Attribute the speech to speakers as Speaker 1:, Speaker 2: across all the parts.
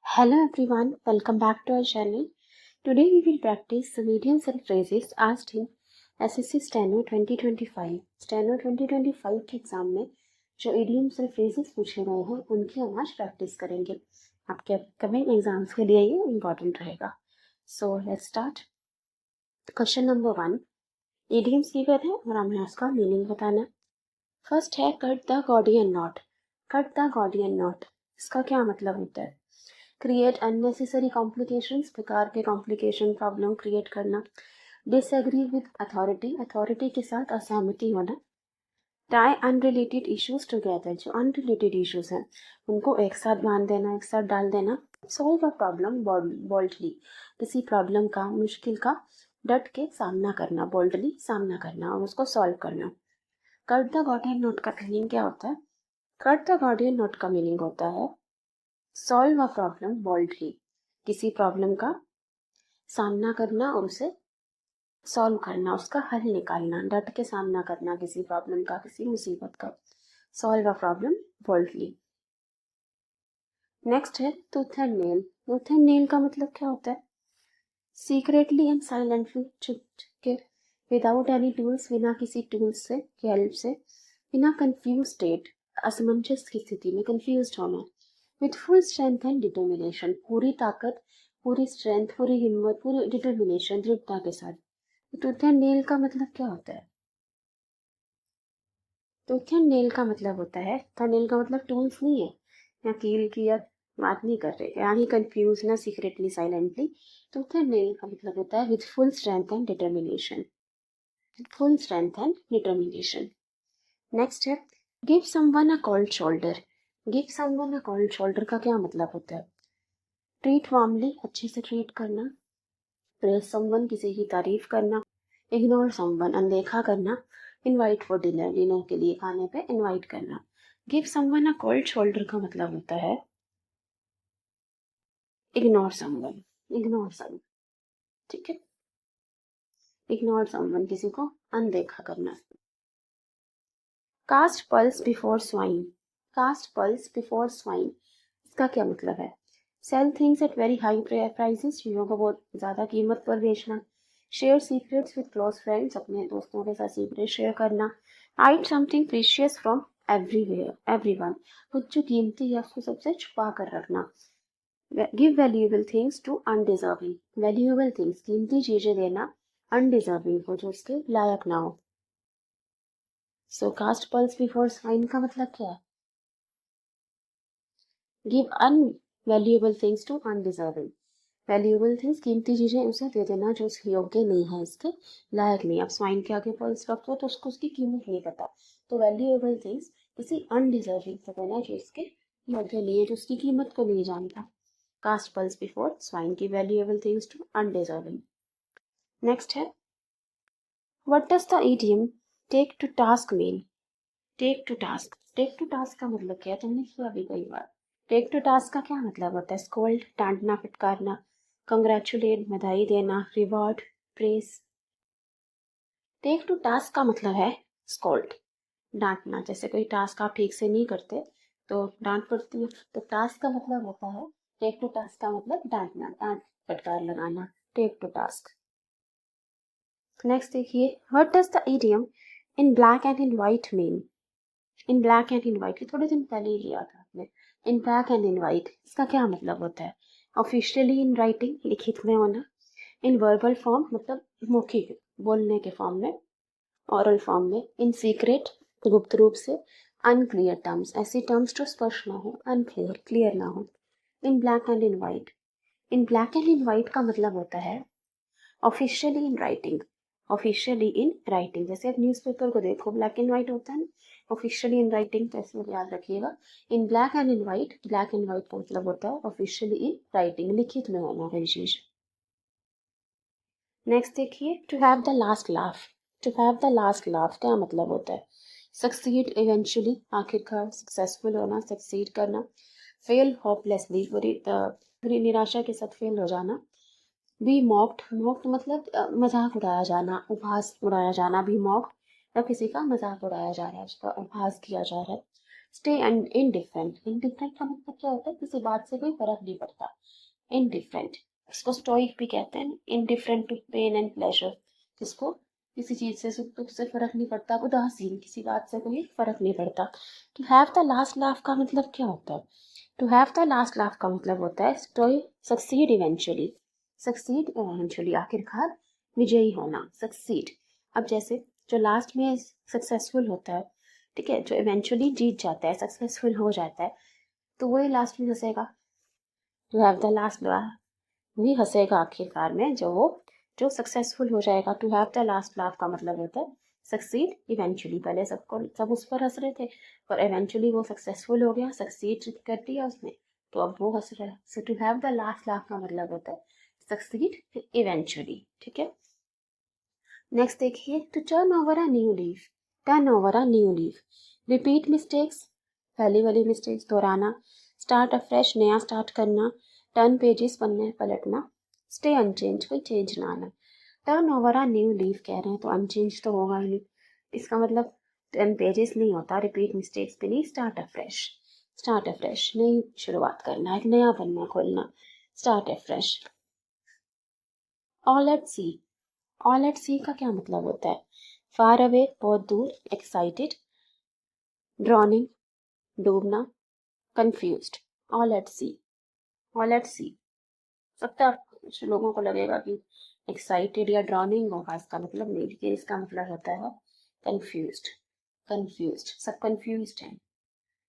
Speaker 1: Hello everyone, welcome back to our channel. Today we will practice some idioms and phrases asked in SSC Steno 2025. Steno 2025 के exam में जो idioms and phrases पूछे गए हैं उनकी हम आज प्रैक्टिस करेंगे. आपके अपकमिंग एग्जाम्स के लिए ये इम्पोर्टेंट रहेगा. So let's start. Question number 1. idioms given है और हमें उसका मीनिंग बताना है. फर्स्ट है cut the Gordian not. Cut the Gordian not इसका क्या मतलब होता है? क्रिएट अननेसेसरी कॉम्प्लिकेशंस, बेकार के कॉम्प्लिकेशन प्रॉब्लम क्रिएट करना. डिसएग्री विद अथॉरिटी, अथॉरिटी के साथ असहमति होना. टाई अनरिलेटेड इश्यूज टुगेदर, जो अनरिलेटेड इश्यूज हैं उनको एक साथ बांध देना, एक साथ डाल देना. सॉल्व अ प्रॉब्लम बोल्डली, किसी प्रॉब्लम का, मुश्किल का डट के सामना करना, बोल्डली सामना करना और उसको सॉल्व करना. कट द गॉर्डियन नोट का मीनिंग क्या होता है? कट द गॉर्डियन नोट का मीनिंग होता है सॉल्व अ प्रॉब्लम बोल्डली, किसी प्रॉब्लम का सामना करना और उसे सॉल्व करना, उसका हल निकालना, डट के सामना करना किसी प्रॉब्लम का, किसी मुसीबत का. Solve a problem boldly. Next है tooth and nail. Tooth and nail का मतलब क्या होता है? सीक्रेटली एंड साइलेंटली, चुप के, विदाउट एनी टूल्स, बिना किसी टूल्स से की हेल्प से, बिना कंफ्यूज स्टेट, असमंजस की स्थिति में, कंफ्यूज होना. With full strength and determination, पूरी ताकत, पूरी स्ट्रेंथ, पूरी हिम्मत, पूरी डिटर्मिनेशन, दृढ़ता के साथ. टूथ एंड नेल का मतलब क्या होता है? टूथ एंड नेल का मतलब होता है, तो नेल का मतलब टूल्स नहीं है, या कील की या बात नहीं कर रहे, यहाँ ही कंफ्यूज ना secretly silently. Tooth and nail का मतलब होता है with full strength and determination. Full strength and determination. Next है give someone a cold shoulder. Give someone a cold shoulder का क्या मतलब होता है? ट्रीट वार्मली, अच्छे से ट्रीट करना. प्रेज समवन, किसी की तारीफ करना. इग्नोर समवन, अनदेखा करना. इनवाइट फॉर डिनर, डिनर के लिए खाने पे इनवाइट करना. Give someone a cold shoulder का मतलब होता है इग्नोर समवन. इग्नोर समवन, ठीक है. इग्नोर समवन, किसी को अनदेखा करना. Cast pearls before swine. Cast pearls before swine इसका क्या मतलब है? Sell things at very high prices, चीज़ों को बहुत ज़्यादा कीमत पर बेचना. Share secrets with close friends, अपने दोस्तों के साथ सीक्रेट शेयर करना. Hide something precious from everyone, कुछ जो कीमती है उसको सबसे छुपा कर रखना. Give valuable things to undeserving. Valuable things, कीमती चीज़ें देना अनडिजर्विंग को, जो उसके लायक ना हो. So cast pearls before swine का मतलब क्या है? Give unvaluable things to undeserving. Valuable things, कीमती चीजें उसे दे देना जो उसके योग्य नहीं है, इसके लायक नहीं. अब स्वाइन के आगे पल्स रख दो तो उसको उसकी कीमत नहीं पता, तो वैल्यूएबल थिंग्स किसी अनडिजर्विंग को देना जो इसके योग्य नहीं है, जो उसकी कीमत को नहीं जानता. कास्ट पल्स बिफोर स्वाइन की valuable things to undeserving. Next है what does the idiom take to task mean. Take to task. Take to task का मतलब क्या है? तुमने सुना भी कई बार. टेक टू टास्क का क्या मतलब होता है? स्कोल्ड, डांटना, फटकारना. कंग्रेचुलेट, बधाई देना. Reward, praise. Take to task का मतलब है स्कोल्ड, डांटना. जैसे कोई टास्क आप ठीक से नहीं करते तो डांट पड़ती है, तो टास्क का मतलब होता है, टेक टू टास्क का मतलब डांटना, डांट फटकार लगाना. Take to task. नेक्स्ट देखिए what does the idiom in black and in white mean. In black and in white, थोड़े दिन पहले ही लिया था आपने. In black and in white इसका क्या मतलब होता है? ऑफिशियली इन राइटिंग, लिखित में होना. इन वर्बल फॉर्म मतलब मौखिक बोलने के फॉर्म में, ऑरल फॉर्म में. इन सीक्रेट, गुप्त रूप से. अनक्लियर टर्म्स, ऐसी टर्म्स जो स्पष्ट ना हो, अनक्लियर, क्लियर ना हो. In black and in white. In black and in white का मतलब होता है officially in writing. Officially in writing, जैसे आप न्यूज़पेपर को देखो ब्लैक एंड व्हाइट होता है ना. ऑफिशियली इन राइटिंग, तो ऐसे याद रखिएगा. In black and in white, black and white का मतलब होता है ऑफिशियली इन राइटिंग, लिखित में होना कोई चीज. नेक्स्ट देखिए to have the last laugh. To have the last laugh क्या मतलब होता है? सक्सीड इवेंचुअली, आखिरकार, सक्सेसफुल होना, सक्सीड करना. फेल होपलेसली, पूरी निराशा के साथ फेल हो जाना. बी मॉक्ड, मॉक्ड मतलब मजाक उड़ाया जाना, उपहास उड़ाया जाना. बी मॉक्ड, जब किसी का मजाक उड़ाया जा रहा है, उसका उपहास किया जा रहा है. स्टे इनडिफरेंट, इनडिफरेंट का मतलब क्या होता है, किसी बात से कोई फर्क नहीं पड़ता, इनडिफरेंट। इसको स्टोइक भी कहते हैं, indifferent to pain and pleasure, जिसको किसी चीज से सुख दुख से फर्क नहीं पड़ता, उदासीन, किसी बात से कोई फर्क नहीं पड़ता। To have the last laugh का मतलब क्या होता है, to have the last laugh का मतलब होता है to succeed eventually, succeed eventually, आखिरकार विजयी होना, सक्सीड। अब जैसे जो लास्ट में सक्सेसफुल होता है, ठीक है, जो इवेंचुअली जीत जाता है, सक्सेसफुल हो जाता है, तो वही लास्ट में हंसेगा, to have the last laugh, वही हंसेगा आखिरकार में, जो सक्सेसफुल हो जाएगा। To have the last laugh का मतलब होता है सक्सीड इवेंचुअली, पहले सब उस पर हंस रहे थे, पर इवेंचुअली वो सक्सेसफुल हो गया, सक्सीड कर दिया उसने, तो अब वो हंस रहा है। So to have the last laugh का मतलब होता है सक्सीड इवेंचुअली, ठीक है। नेक्स्ट देखिए, to turn over a new leaf, turn over a new leaf, repeat mistakes, पहली वाली मिस्टेक्स दोहराना, स्टार्ट अफ्रेश, नया स्टार्ट करना, टर्न पेजेस, पन्ने पलटना, स्टे अनचेंज, कोई चेंज ना आना। Turn over a new leaf कह रहे हैं तो अनचेंज तो होगा ही नहीं, इसका मतलब टर्न पेजेस नहीं होता, रिपीट मिस्टेक्स भी नहीं, स्टार्ट अफ्रेश, स्टार्ट अफ्रेश, नई शुरुआत करना, एक नया पन्ना खोलना, start afresh. All at sea, all at sea का क्या मतलब होता है, फार अवे, बहुत दूर, एक्साइटेड, ड्रॉनिंग, डूबना, confused. All at sea, all at sea, सकता कुछ लोगों को लगेगा कि एक्साइटेड या ड्रॉनिंग होगा, इसका मतलब नहीं, लेकिन इसका मतलब होता है कंफ्यूज्ड, कंफ्यूज्ड, सब कंफ्यूज्ड हैं,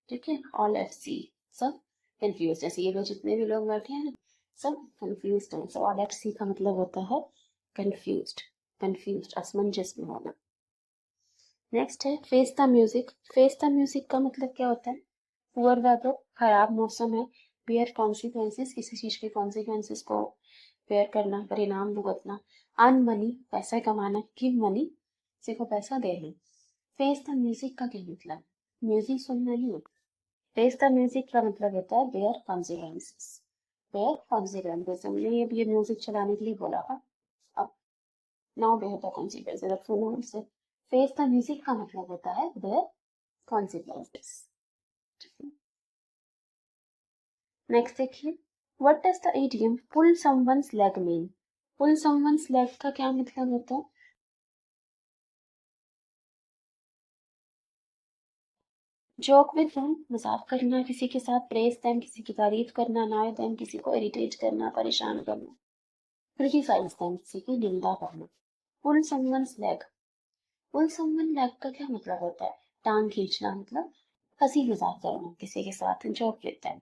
Speaker 1: ठीक है। ऑल एट सी, सब कंफ्यूज्ड, जैसे ये लोग जितने भी लोग बैठे हैं ना, सब कंफ्यूज्ड हैं। सो ऑल एट सी का मतलब होता है कंफ्यूज्ड, कंफ्यूज्ड, असमंजस में होना। नेक्स्ट है face the music, face the music का मतलब क्या होता है, पुअर वेदर, खराब मौसम है, बेयर कॉन्सिक्वेंसेस, किसी चीज के कॉन्सिक्वेंसेस को बेयर करना, परिणाम भुगतना, अर्न मनी, पैसा कमाना, गिव मनी, किसी को पैसा देना। फेस द म्यूजिक का क्या मतलब, म्यूजिक सुनना नहीं होता, फेस द म्यूजिक का मतलब होता है बेयर कॉन्सिक्वेंसेस, बेयर कॉन्सिक्वेंसेस। हमने ये म्यूजिक चलाने के लिए बोला था, अब नाउ बेयर द कॉन्सिक्वेंसेस, अब सुनो हमसे। फेस द म्यूजिक का मतलब होता है बेयर कॉन्सिक्वेंसेस। नेक्स्ट देखिए, what does the idiom pull someone's leg mean, pull someone's leg का क्या मतलब होता है, जोक विद देम, मजाक करना किसी के साथ, प्रेज देम, किसी की तारीफ करना, अनॉय देम, किसी को इरिटेट करना, परेशान करना, क्रिटिसाइज देम, किसी की निंदा करना। पुल समवन्स लेग, पुल समवन लेग का क्या मतलब होता है, टांग खींचना, मतलब हंसी मजाक करना किसी के साथ, joke with them,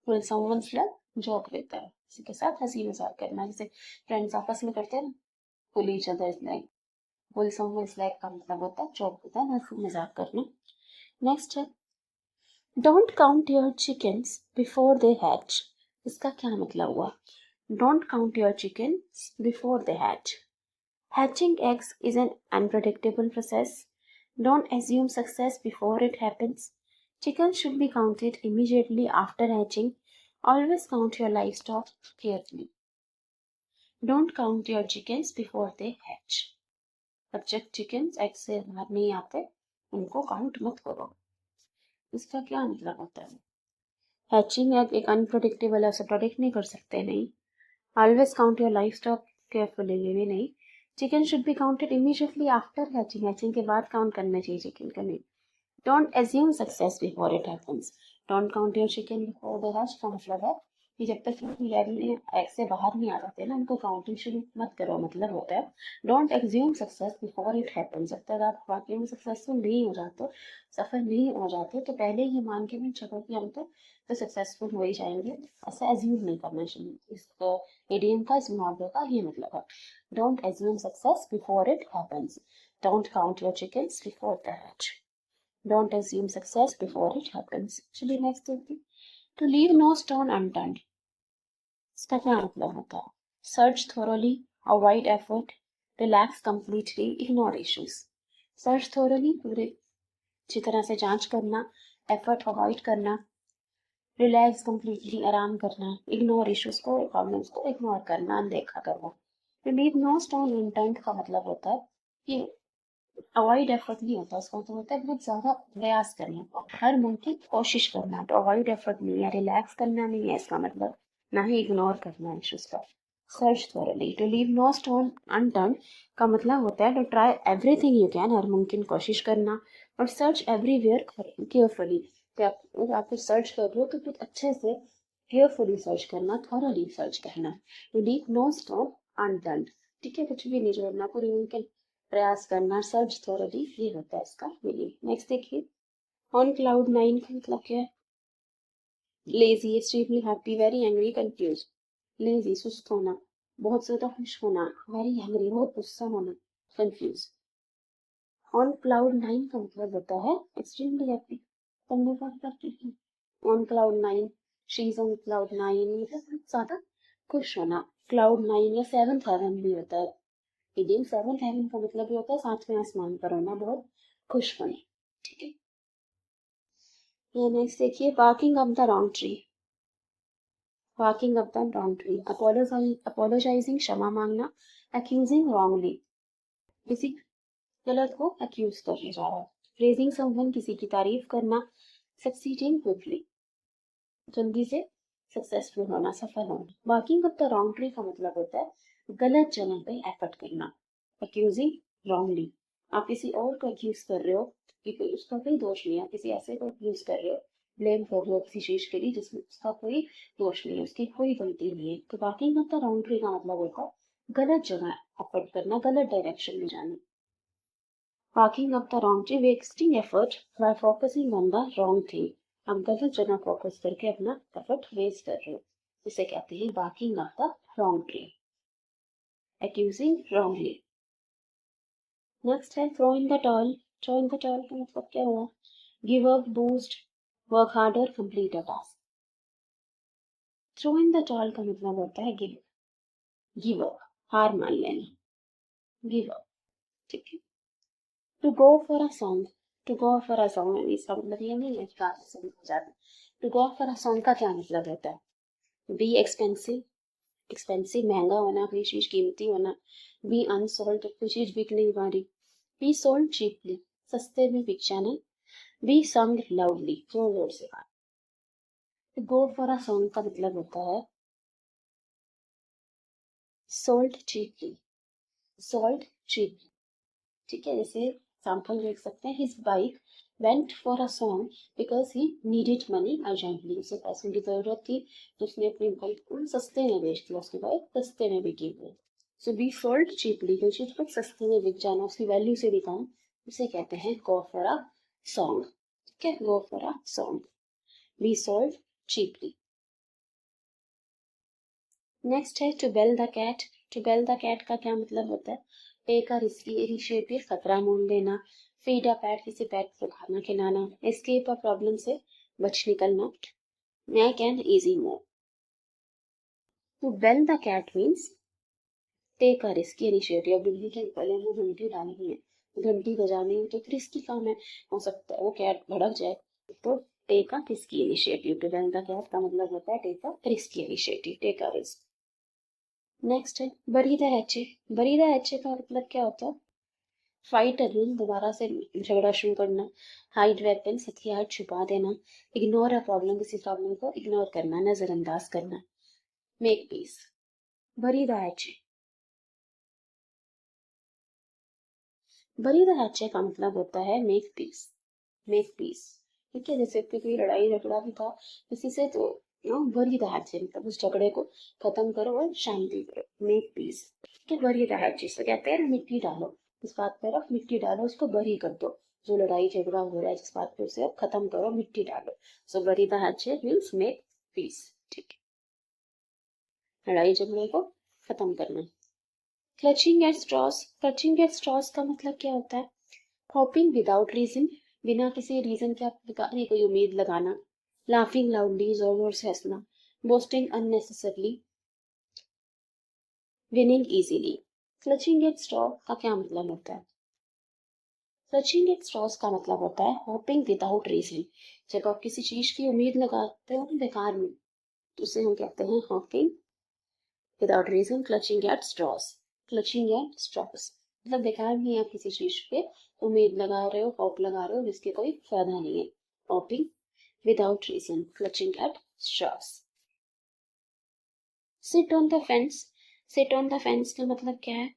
Speaker 1: pull someone's leg, joke with them, किसी के साथ हंसी मजाक करना, जैसे फ्रेंड्स आपस में करते हैं ना, पुल ईच अदर्स लेग, पुल समवन्स लेग का मतलब होता है जोक विद देम, हंसी मजाक करना। नेक्स्ट है, don't count your chickens before they hatch, इसका क्या मतलब हुआ, don't count your chickens before they hatch, hatching eggs is an unpredictable process, don't assume success before it happens, chickens should be counted immediately after hatching, always count your livestock carefully, don't count your chickens before they hatch, अब जब chickens egg से बाहर नहीं आते उनको count मत करो, इसका क्या मतलब होता है, हैचिंग एग एक अनप्रोडिक्टेबल है, उसे प्रोडिक्ट नहीं कर सकते, नहीं। Always count your life stock carefully, ये भी नहीं। Chicken should be counted immediately after hatching, hatching के बाद काउंट करना चाहिए चिकन का, नहीं। Don't assume success before it happens, don't count your chicken before the hatch का मतलब है कि जब तक एग से बाहर नहीं आ जाते ना, उनको काउंटिंग शुरू मत करो, मतलब होता है don't assume success before it happens, जब तक आप वाकई में सक्सेसफुल नहीं हो जाते, सफल नहीं हो जाते, तो पहले ही मान के नहीं चलो कि हम तो सक्सेसफुल हो ही जाएंगे, ऐसा एज्यूम नहीं करना चाहिए। इस इडियम का, इस मुहावरे का ये मतलब है, don't assume success before it happens, don't count your chickens before the hatch, don't assume success before it happens। चलिए नेक्स्ट देखते हैं, to leave no stone unturned, इसका क्या मतलब होता है, search thoroughly, avoid effort, relax completely, ignore issues। search thoroughly, पूरे अच्छी तरह से जांच करना, effort अवॉइड करना, रिलैक्स completely, आराम करना, ignore issues को, प्रॉब्लम्स को इग्नोर करना, अनदेखा करना। to leave no stone unturned का मतलब होता है कि अवॉइड एफर्ट नहीं होता, उसका मतलब होता है बहुत ज्यादा प्रयास करना, हर मुमकिन कोशिश करना। तो अवॉइड एफर्ट नहीं है, रिलैक्स करना नहीं है इसका मतलब, ना ही इग्नोर करना है इश्यूज का। Search thoroughly, to leave no stone unturn का मतलब होता है to try everything you can, हर मुमकिन कोशिश करना। और सर्च एवरीवेयर केयरफुली, आप कुछ सर्च कर रहे हो तो कुछ अच्छे से केयरफुली सर्च करना, थॉरली सर्च करना। To leave no stone unturned, ठीक है, कुछ भी नहीं छोड़ना, पूरी मुमकिन प्रयास करना, सर्च थॉरली, ये होता है इसका मीनिंग। नेक्स्ट देखिए, ऑन क्लाउड नाइन का मतलब क्या है? Lazy, extremely happy, very angry, confuse. Lazy सुस्त होना, बहुत ज्यादा खुश होना, वेरी एंग्री बहुत गुस्सा होना, कंफ्यूज। ऑन क्लाउड नाइन का मतलब होता है एक्सट्रीमली हैप्पी, करने का करती है। On cloud nine, she is on cloud nine, मतलब बहुत ज्यादा खुश होना। क्लाउड नाइन या सेवंथ हेवन भी होता है, इडियम सेवंथ हेवन का मतलब भी होता है सातवें आसमान पर होना, बहुत खुश होना, ठीक है। ये नेक्स्ट देखिए, barking up the wrong tree, barking up the wrong tree, apologising क्षमा मांगना, अक्यूजिंग रॉन्गली, किसी गलत को अक्यूज करने जा रहा है। प्रेजिंग समवन, किसी की तारीफ करना। सक्सीडिंग क्विकली, जल्दी से सक्सेसफुल होना, सफल होना। Barking up the wrong tree का मतलब होता है गलत जगह पे एफर्ट करना। अक्यूजिंग रॉन्गली, आप किसी और को अक्यूज कर रहे हो कि कोई उसका कोई दोष नहीं है, किसी ऐसे को अक्यूज कर रहे हो, ब्लेम कर रहे हो किसी चीज के लिए जिसमें उसका कोई दोष नहीं है, उसकी कोई गलती नहीं है। तो barking up the wrong tree का मतलब होता है गलत जगह एफर्ट करना, गलत डायरेक्शन में जाना। Barking up the wrong tree, wasting effort by focusing on the wrong thing. आप गलत जगह फोकस करके अपना एफर्ट वेस्ट कर रहे हो, इसे कहते हैं barking up the wrong tree, accusing wrongly. Next है throw in the towel. Throw in the towel का मतलब क्या हुआ? Give up, boost, work harder, complete a task. Throw in the towel का मतलब होता है give up, हार मान लेना, give up, ठीक है। To go for a song, to go for a song इसका मतलब ये नहीं है कि गाने से हो जाता। To go for a song का क्या मतलब होता है? बी एक्सपेंसिव, एक्सपेंसिव महंगा होना, कोई चीज कीमती होना। बी अनसोल्ड, कोई चीज बिक नहीं पा रही। बी सोल्ड चीपली, सस्ते में बिक जाना। बी संग लाउडली, जोर जोर से गाना। To go for a song का मतलब होता है सोल्ड चीपली, सोल्ड चीपली, ठीक है। जैसे एग्जाम्पल देख सकते हैं, his bike went for a song because he needed money urgently, उसे पैसों की जरूरत थी तो उसने अपनी बाइक को सस्ते में बेच दिया, उसकी बाइक सस्ते में बिकी हुई। सो बी सोल्ड चीपली, कोई चीज को सस्ते में बिक जाना, उसकी वैल्यू से भी कम, उसे कहते हैं गो फॉर अ सॉन्ग, ठीक है, go for a song, be sold cheaply. Next है to bell the cat. To bell the cat का क्या मतलब होता है? टेक अ रिस्की इनिशिएटिव, खतरा मोल लेना। फीड अ पैट, किसी पैट को खाना खिलाना। एस्केप अ प्रॉब्लम, से बच निकलना। Make an easy move. To bell the cat means take a risky initiative. बिल्ली के गले में घंटी डालनी है, घंटी बजानी है, तो एक रिस्की काम है, हो सकता है वो कैट भड़क जाए। तो take a risky initiative, to bell the cat का मतलब होता है take a risky initiative, take a risk. Next है bury the hatchet. Bury the हैचे का मतलब क्या होता है? फाइट अगेन, दोबारा से झगड़ा शुरू करना। हाइड वेपन्स, हथियार छुपा देना। इग्नोर अ प्रॉब्लम, किसी प्रॉब्लम को इग्नोर करना, नजरअंदाज करना। Make peace, bury the hatchet. Bury the हैचे का मतलब होता है मेक पीस, मेक पीस, ठीक है। जैसे कोई लड़ाई झगड़ा भी था किसी से, तो बरी द हैचे मतलब उस झगड़े को खत्म करो और शांति करो, मेक पीस, ठीक है। बरी द हैचे से कहते हैं मिट्टी डालो, इस बात पर अब मिट्टी डालो, उसको बरी कर दो, जो लड़ाई झगड़ा हो रहा है जिस बात पे उसे अब खत्म करो, मिट्टी डालो। So bury the hatchet means make peace, ठीक है, लड़ाई झगड़े को खत्म करना। Clutching at straws. Clutching at straws का मतलब क्या होता है? हॉपिंग विदाउट रीजन, बिना किसी रीजन के आप बेकार कोई उम्मीद लगाना। लाफिंग लाउडली, जोर जोर से हंसना। Boasting unnecessarily, winning easily. Clutching at straw का क्या मतलब होता है? क्लचिंग एट स्ट्रॉस का मतलब होता है होपिंग विदाउट रीजन। जब आप किसी चीज की उम्मीद लगाते हो बेकार में, तो उसे हम कहते हैं hoping without reason, clutching at straws, clutching at straws. मतलब बेकार नहीं है, आप किसी चीज पे उम्मीद लगा रहे हो, होप लगा रहे हो जिसके कोई फायदा नहीं है। Hoping without reason, clutching at straws. Sit on the fence. Sit on the fence का मतलब क्या है?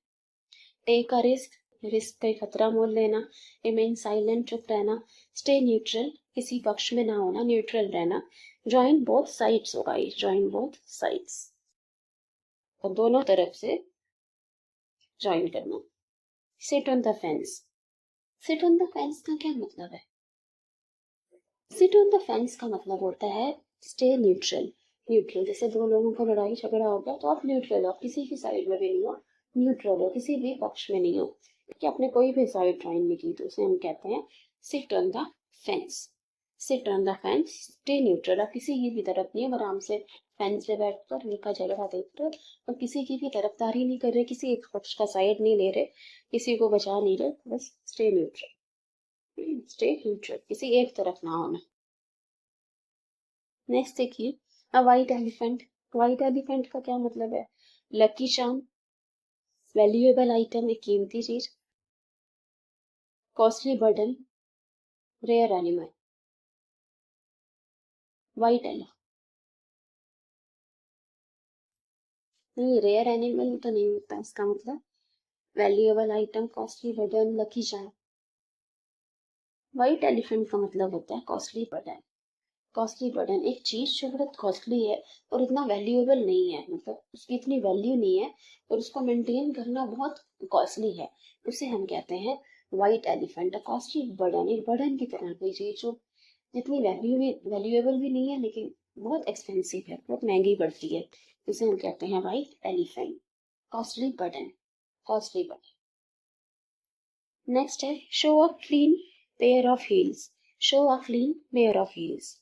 Speaker 1: टेक अ रिस्क, रिस्क का खतरा मोल लेना। रिमेन साइलेंट, चुप रहना। स्टे न्यूट्रल, किसी पक्ष में ना होना, न्यूट्रल रहना। ज्वाइन बोथ साइड्स होगा ये, ज्वाइन बोथ साइड्स, तो दोनों तरफ से ज्वाइन करना। Seat on the fence. Sit on the fence का क्या मतलब है? सिट ऑन द फेंस का मतलब होता है स्टे न्यूट्रल। न्यूट्रल, जैसे दो लोगों का लड़ाई झगड़ा हो गया तो आप न्यूट्रल हो, आप किसी की साइड में भी नहीं हो, न्यूट्रल हो, किसी भी पक्ष में नहीं हो, कि आपने कोई भी साइड ज्वाइन नहीं की, तो उसे हम कहते हैं seat on the fence. Sit on the fence, stay neutral, आप किसी की भी तरफ नहीं, आराम से फेंस पे बैठ कर उनका झगड़ा देख रहे और किसी की भी तरफदारी नहीं कर रहे, किसी एक पक्ष का साइड नहीं ले रहे, किसी को बचा नहीं रहे, बस स्टे न्यूट्रल। स्टे न्यूट्रल, किसी एक तरफ ना होना। नेक्स्ट देखिए, अ वाइट एलिफेंट। वाइट एलिफेंट का क्या मतलब है? लकी चार्म, वैल्यूएबल आइटम, एक कीमती चीज। Costly burden, rare animal. White elephant नहीं, रेयर एनिमल तो नहीं होता इसका मतलब। Valuable item, costly burden, lucky charm. White elephant का मतलब होता है कॉस्टली बर्डन। कॉस्टली बर्डन, एक चीज जो बहुत कॉस्टली है और इतना वैल्यूएबल नहीं है, मतलब उसकी इतनी वैल्यू नहीं है और उसको मेंटेन करना बहुत कॉस्टली है, उसे हम कहते हैं वाइट एलिफेंट। कॉस्टली बर्डन, एक बर्डन की तरह कोई चीज जो जितनी वैल्यूएबल भी नहीं है लेकिन बहुत एक्सपेंसिव है, बहुत महंगी पड़ती है, उसे हम कहते हैं white elephant. Costly burden, costly burden. Next है show a clean pair of heels. Show a clean pair of heels.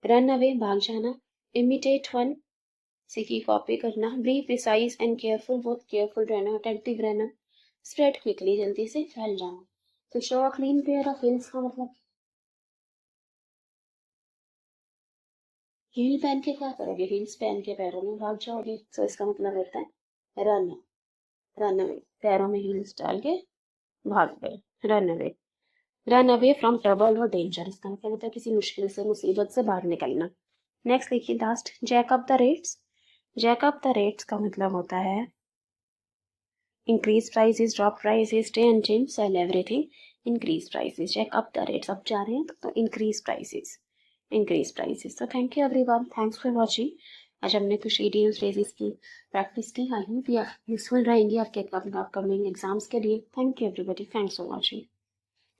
Speaker 1: Run away, भाग जाना। इमिटेट वन, किसी की कॉपी करना। बी प्रिसाइज एंड केयरफुल, बहुत केयरफुल रहना, अटेंटिव रहना। स्प्रेड क्विकली, जल्दी से फैल जाना। तो show a clean pair of heels का मतलब हील पहन के क्या करोगे? हील्स पहन के पैरों में भाग जाओगे, तो इसका मतलब होता है रन। रन अवे, पैरों में हील्स डाल के भाग गए, run away. Run away from trouble और डेंजर, इसका मतलब होता है किसी मुश्किल से, मुसीबत से बाहर निकलना। नेक्स्ट देखिए last, jack up the rates. Jack up the rates का मतलब होता है increase prices, drop prices, stay unchanged, sell everything. Increase prices, jack up the rates, अब जा रहे हैं तो इंक्रीज प्राइसेस, इंक्रीज प्राइसेस। तो thank you everyone, thanks for watching. आज हमने कुछ ईडियम्स फ्रेजेस की प्रैक्टिस की, आई होप ये यूजफुल रहेंगी आपके अपकमिंग एग्जाम्स के लिए। Thank you everybody, thanks for watching.